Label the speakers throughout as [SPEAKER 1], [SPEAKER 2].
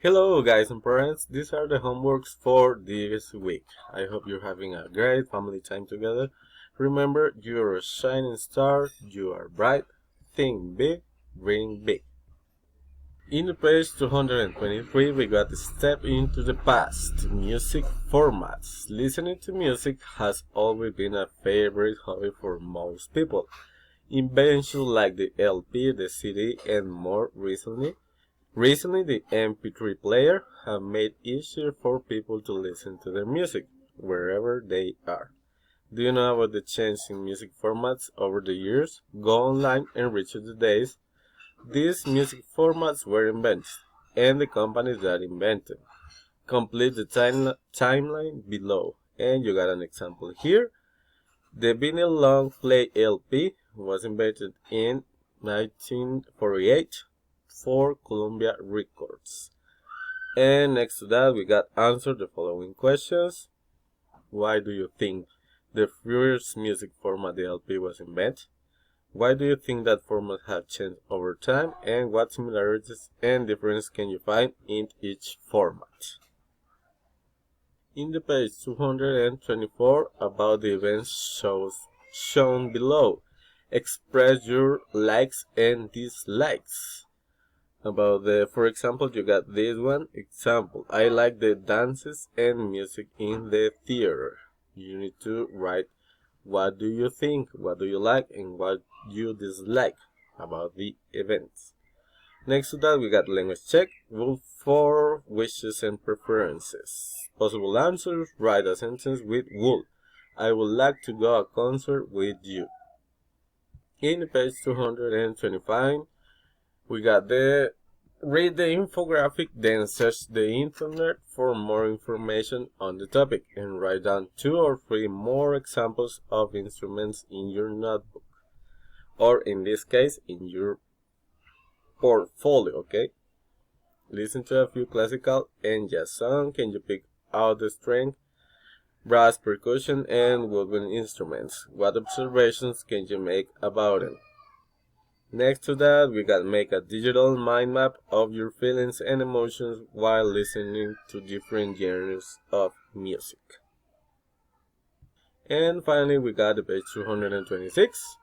[SPEAKER 1] Hello guys and parents, these are the homeworks for this week. I hope you're having a great family time together. Remember, you're a shining star, you are bright, think big, dream big. In the page 223 we got to step into the past, music formats. Listening to music has always been a favorite hobby for most people. Inventions like the LP, the CD and more recently, the MP3 player have made it easier for people to listen to their music wherever they are. Do you know about the change in music formats over the years? Go online and reach the days these music formats were invented and the companies that invented. Complete the timeline below, and you got an example here. The vinyl long play LP was invented in 1948 for Columbia Records. And next to that we got answer the following questions. Why do you think the first music format, the LP, was invented? Why do you think that format have changed over time? And what similarities and differences can you find in each format? In the page 224 about the events shown below, express your likes and dislikes. For example, you got this one example. I like the dances and music in the theater. You need to write what do you think, what do you like, and what you dislike about the events. Next to that, we got language check, rule for wishes and preferences. Possible answers, write a sentence with would. I would like to go a concert with you. In page 225, we got read the infographic, then search the internet for more information on the topic and write down 2 or 3 more examples of instruments in your notebook, or in this case in your portfolio, okay? Listen to a few classical and jazz songs. Can you pick out the string, brass, percussion, and woodwind instruments? What observations can you make about them? Next to that, we got make a digital mind map of your feelings and emotions while listening to different genres of music. And finally, we got the page 226.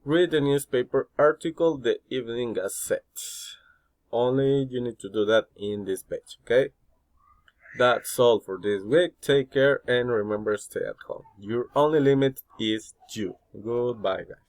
[SPEAKER 1] Read the newspaper article, The Evening Gazette. Only you need to do that in this page, okay? That's all for this week. Take care and remember, stay at home. Your only limit is you. Goodbye, guys.